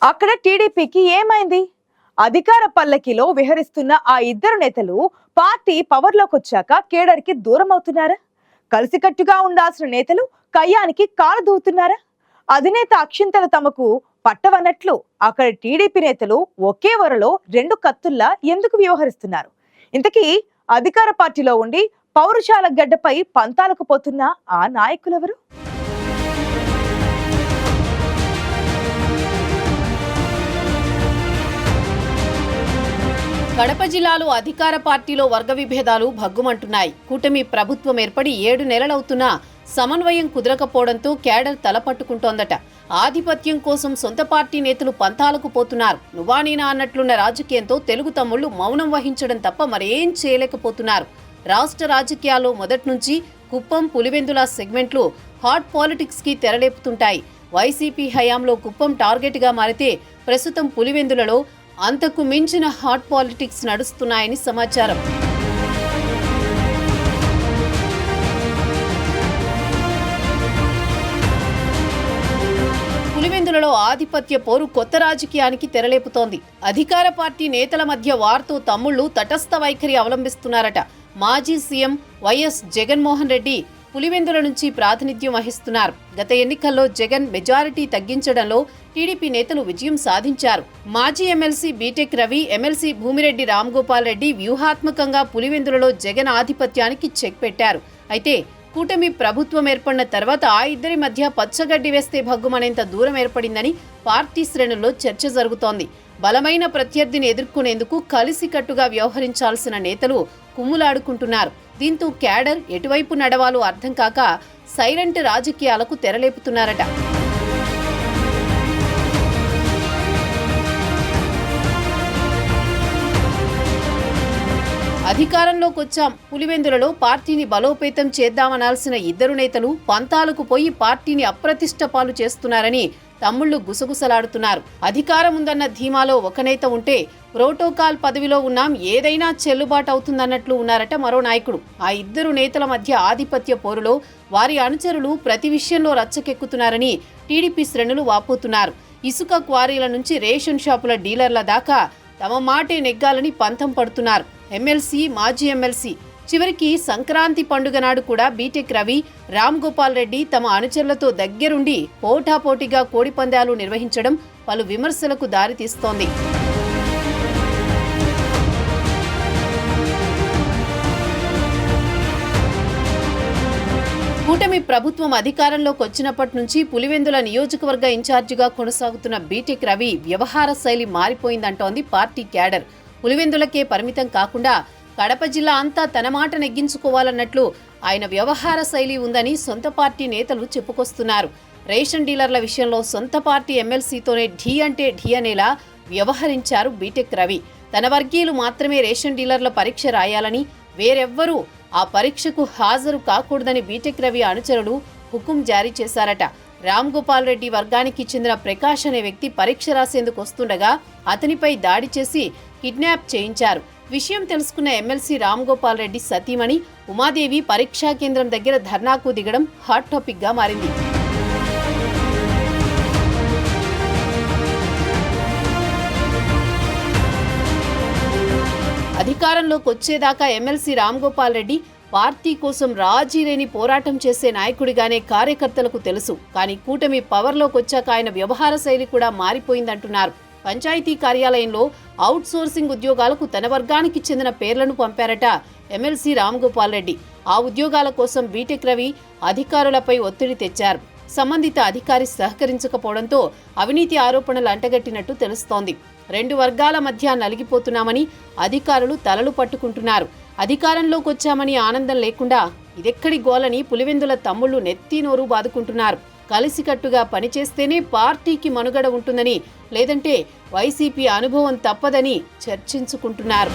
అక్కడ టీడీపీకి ఏమైంది? అధికార పల్లకిలో విహరిస్తున్న ఆ ఇద్దరు నేతలు పార్టీ పవర్లోకి వచ్చాక కేడర్కి దూరం అవుతున్నారా? కలిసికట్టుగా ఉండాల్సిన నేతలు కయ్యానికి కాలు దూవుతున్నారా? అధినేత అక్షింతలు తమకు పట్టవన్నట్లు అక్కడ టీడీపీ నేతలు ఒకే వరలో రెండు కత్తుల్లా ఎందుకు వ్యవహరిస్తున్నారు? ఇంతకీ అధికార పార్టీలో ఉండి పౌరుషాల గడ్డపై పంతాలకు పోతున్న ఆ నాయకులెవరు? కడప జిల్లాలో అధికార పార్టీలో వర్గ విభేదాలు భగ్గుమంటున్నాయి. కూటమి ప్రభుత్వం ఏర్పడి 7 నెలలవుతున్నా సమన్వయం కుదరకపోవడంతో కేడర్ తలపట్టుకుంటోందట. ఆధిపత్యం కోసం సొంత పార్టీ నేతలు పంతాలకు పోతున్నారు. నువ్వా నేనా అన్నట్లున్న రాజకీయంతో తెలుగు తమ్ముళ్లు మౌనం వహించడం తప్ప మరేం చేయలేకపోతున్నారు. రాష్ట్ర రాజకీయాల్లో మొదటి నుంచి కుప్పం, పులివెందుల సెగ్మెంట్లు హాట్ పాలిటిక్స్ కి తెరలేపుతుంటాయి. వైసీపీ హయాంలో కుప్పం టార్గెట్ గా మారితే ప్రస్తుతం పులివెందులలో అంతకు మించిన హాట్ పాలిటిక్స్ నడుస్తున్నాయని సమాచారం. పులివెందులలో ఆధిపత్య పోరు కొత్త రాజకీయానికి తెరలేపుతోంది. అధికార పార్టీ నేతల మధ్య వార్తో తమ్ముళ్లు తటస్థ వైఖరి అవలంబిస్తున్నారట. మాజీ సీఎం వైఎస్ జగన్మోహన్ రెడ్డి పులివెందుల నుంచి ప్రాతినిధ్యం వహిస్తున్నారు. గత ఎన్నికల్లో జగన్ మెజారిటీ తగ్గించడంలో టీడీపీ నేతలు విజయం సాధించారు. మాజీ MLC BTech Ravi, MLC Bhumireddy Ramgopal Reddy వ్యూహాత్మకంగా పులివెందులలో జగన్ ఆధిపత్యానికి చెక్ పెట్టారు. అయితే కూటమి ప్రభుత్వం ఏర్పడిన తర్వాత ఆ ఇద్దరి మధ్య పచ్చగడ్డి వేస్తే భగ్గుమనేంత దూరం ఏర్పడిందని పార్టీ శ్రేణుల్లో చర్చ జరుగుతోంది. బలమైన ప్రత్యర్థిని ఎదుర్కొనేందుకు కలిసికట్టుగా వ్యవహరించాల్సిన నేతలు కుమ్ములాడుకుంటున్నారు. దీంతో క్యాడర్ ఎటువైపు నడవాలో అర్థం కాక సైలెంట్ రాజకీయాలకు తెరలేపుతున్నారట. అధికారంలోకి వచ్చాం, పులివెందులలో పార్టీని బలోపేతం చేద్దామనాల్సిన ఇద్దరు నేతలు పంతాలకు పోయి పార్టీని అప్రతిష్ట పాలు చేస్తున్నారని తమ్ముళ్లు గుసగుసలాడుతున్నారు. అధికారం ఉందన్న ధీమాలో ఒక నేత ఉంటే ప్రోటోకాల్ పదవిలో ఉన్నాం, ఏదైనా చెల్లుబాటు అవుతుందన్నట్లు ఉన్నారట మరో నాయకుడు. ఆ ఇద్దరు నేతల మధ్య ఆధిపత్య పోరులో వారి అనుచరులు ప్రతి విషయంలో రచ్చకెక్కుతున్నారని టీడీపీ శ్రేణులు వాపోతున్నారు. ఇసుక క్వారీల నుంచి రేషన్ షాపుల డీలర్ల దాకా తమ మాటే నెగ్గాలని పంతం పడుతున్నారు. ఎమ్మెల్సీ, మాజీ ఎమ్మెల్సీ, చివరికి సంక్రాంతి పండుగ నాడు కూడా బీటెక్ రవి, రామ్ గోపాల్ రెడ్డి తమ అనుచరులతో దగ్గరుండి పోటాపోటీగా కోడిపందాలు నిర్వహించడం పలు విమర్శలకు దారితీస్తోంది. కూటమి ప్రభుత్వం అధికారంలోకి వచ్చినప్పటి నుంచి పులివెందుల నియోజకవర్గ ఇన్ఛార్జిగా కొనసాగుతున్న బీటెక్ రవి వ్యవహార శైలి మారిపోయిందంటోంది పార్టీ క్యాడర్. పులివెందులకే పరిమితం కాకుండా కడప జిల్లా అంతా తన మాట నెగ్గించుకోవాలన్నట్లు ఆయన వ్యవహార శైలి ఉందని సొంత పార్టీ నేతలు చెప్పుకొస్తున్నారు. రేషన్ డీలర్ల విషయంలో సొంత పార్టీ ఎమ్మెల్సీతోనే ఢీ అంటే ఢీ అనేలా వ్యవహరించారు బీటెక్ రవి. తన వర్గీయులు మాత్రమే రేషన్ డీలర్ల పరీక్ష రాయాలని, వేరెవ్వరూ ఆ పరీక్షకు హాజరు కాకూడదని బీటెక్ రవి అనుచరులు హుకుం జారీ చేశారట. రామ్ గోపాల్ రెడ్డి వర్గానికి చెందిన ప్రకాష్ అనే వ్యక్తి పరీక్ష రాసేందుకు వస్తుండగా అతనిపై దాడి చేసి కిడ్నాప్ చేయించారు. విషయం తెలుసుకున్న ఎమ్మెల్సీ రామ్ గోపాల్ రెడ్డి సతీమణి ఉమాదేవి పరీక్షా కేంద్రం దగ్గర ధర్నాకు దిగడం హాట్ టాపిక్ గా మారింది. అధికారంలోకి వచ్చేదాకా ఎమ్మెల్సీ రామ్ గోపాల్ రెడ్డి పార్టీ కోసం రాజీ లేని పోరాటం చేసే నాయకుడిగానే కార్యకర్తలకు తెలుసు. కానీ కూటమి పవర్లోకి వచ్చాక ఆయన వ్యవహార శైలి కూడా మారిపోయిందంటున్నారు. పంచాయతీ కార్యాలయంలో అవుట్ సోర్సింగ్ ఉద్యోగాలకు తన వర్గానికి చెందిన పేర్లను పంపారట ఎమ్మెల్సీ రామ్ గోపాల్ రెడ్డి. ఆ ఉద్యోగాల కోసం బీటెక్ రవి అధికారులపై ఒత్తిడి తెచ్చారు. సంబంధిత అధికారి సహకరించకపోవడంతో అవినీతి ఆరోపణలు అంటగట్టినట్టు తెలుస్తోంది. రెండు వర్గాల మధ్య నలిగిపోతున్నామని అధికారులు తలలు పట్టుకుంటున్నారు. అధికారంలోకి వచ్చామని ఆనందం లేకుండా ఇదెక్కడి గోలని పులివెందుల తమ్ముళ్లు నెత్తి నోరు బాదుకుంటున్నారు. కలిసికట్టుగా పనిచేస్తేనే పార్టీకి మనుగడ ఉంటుందని, లేదంటే వైసీపీ అనుభవం తప్పదని చర్చించుకుంటున్నారు.